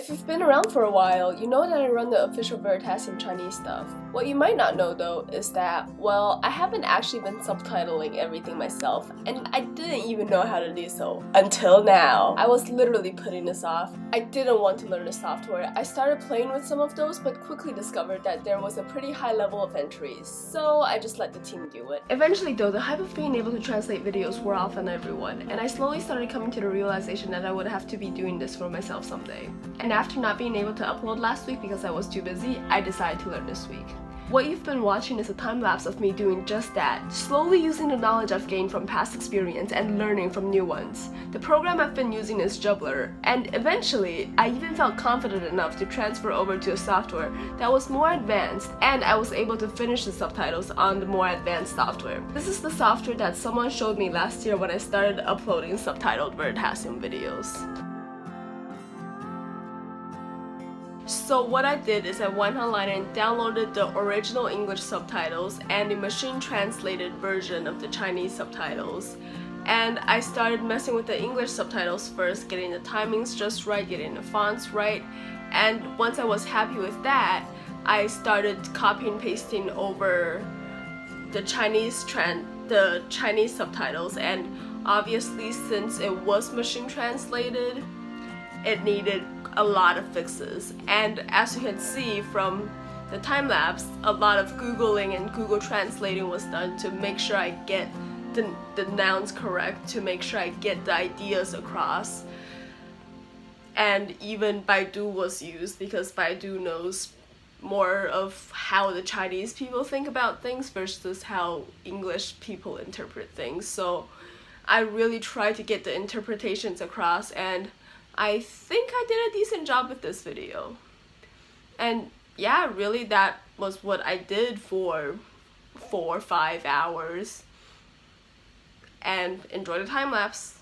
If you've been around for a while, you know that I run the official Veritasium Chinese stuff. What you might not know though is that, well, I haven't actually been subtitling everything myself, and I didn't even know how to do so until now. I was literally putting this off. I didn't want to learn the software. I started playing with some of those, but quickly discovered that there was a pretty high level of entries, so I just let the team do it. Eventually though, the hype of being able to translate videos wore off on everyone, and I slowly started coming to the realization that I would have to be doing this for myself someday. And after not being able to upload last week because I was too busy, I decided to learn this week. What you've been watching is a time-lapse of me doing just that, slowly using the knowledge I've gained from past experience and learning from new ones. The program I've been using is Jubbler, and eventually, I even felt confident enough to transfer over to a software that was more advanced, and I was able to finish the subtitles on the more advanced software. This is the software that someone showed me last year when I started uploading subtitled Veritasium videos. So what I did is I went online and downloaded the original English subtitles and the machine translated version of the Chinese subtitles. And I started messing with the English subtitles first, getting the timings just right, getting the fonts right. And once I was happy with that, I started copy and pasting over the Chinese subtitles, and obviously since it was machine translated, it needed a lot of fixes, and as you can see from the time-lapse, a lot of Googling and Google translating was done to make sure I get the nouns correct, to make sure I get the ideas across. And even Baidu was used because Baidu knows more of how the Chinese people think about things versus how English people interpret things. So I really tried to get the interpretations across, and I think I did a decent job with this video. And yeah, really that was what I did for 4 or 5 hours. And enjoy the time lapse.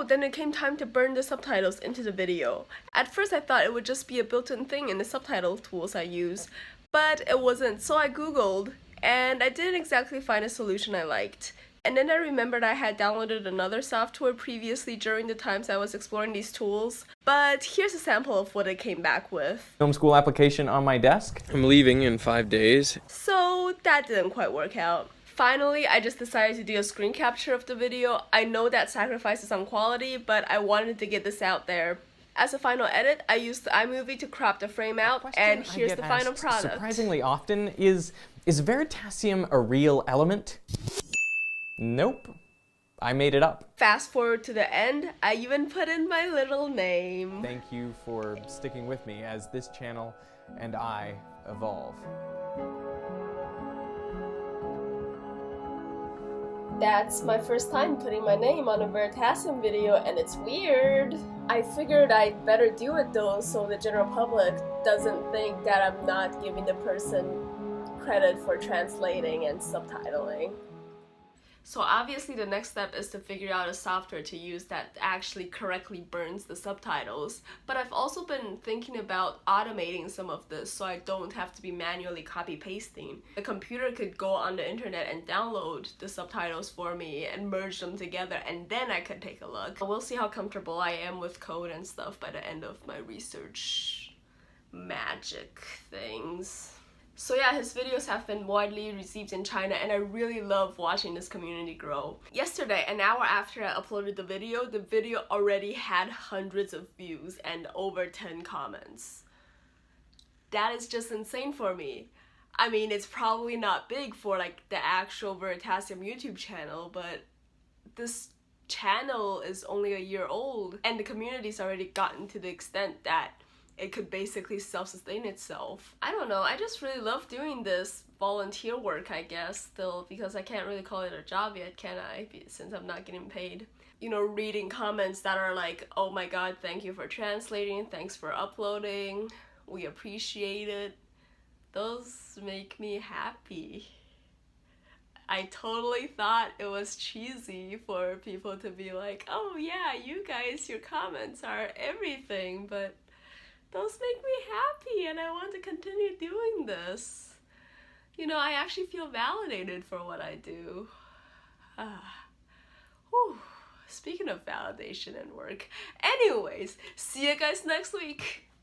then it came time to burn the subtitles into the video. At first I thought it would just be a built-in thing in the subtitle tools I use, but it wasn't, so I googled, and I didn't exactly find a solution I liked. And then I remembered I had downloaded another software previously during the times I was exploring these tools, but here's a sample of what it came back with. Film school application on my desk. I'm leaving in 5 days. So that didn't quite work out. Finally, I just decided to do a screen capture of the video. I know that sacrifices some quality, but I wanted to get this out there. As a final edit, I used the iMovie to crop the frame out, and here's the final product. Surprisingly often, is Veritasium a real element? Nope. I made it up. Fast forward to the end, I even put in my little name. Thank you for sticking with me as this channel and I evolve. That's my first time putting my name on a Veritasium video, and it's weird. I figured I'd better do it though, so the general public doesn't think that I'm not giving the person credit for translating and subtitling. So obviously the next step is to figure out a software to use that actually correctly burns the subtitles. But I've also been thinking about automating some of this so I don't have to be manually copy-pasting. The computer could go on the internet and download the subtitles for me and merge them together, and then I could take a look. We'll see how comfortable I am with code and stuff by the end of my research magic things. So yeah, his videos have been widely received in China, and I really love watching this community grow. Yesterday, an hour after I uploaded the video already had hundreds of views and over 10 comments. That is just insane for me. I mean, it's probably not big for like the actual Veritasium YouTube channel, but this channel is only a year old, and the community's already gotten to the extent that it could basically self-sustain itself. I don't know, I just really love doing this volunteer work, I guess, still, because I can't really call it a job yet, can I? Since I'm not getting paid. You know, reading comments that are like, oh my god, thank you for translating, thanks for uploading, we appreciate it. Those make me happy. I totally thought it was cheesy for people to be like, oh yeah, you guys, your comments are everything, but those make me happy and I want to continue doing this. You know, I actually feel validated for what I do. Speaking of validation and work. Anyways, see you guys next week.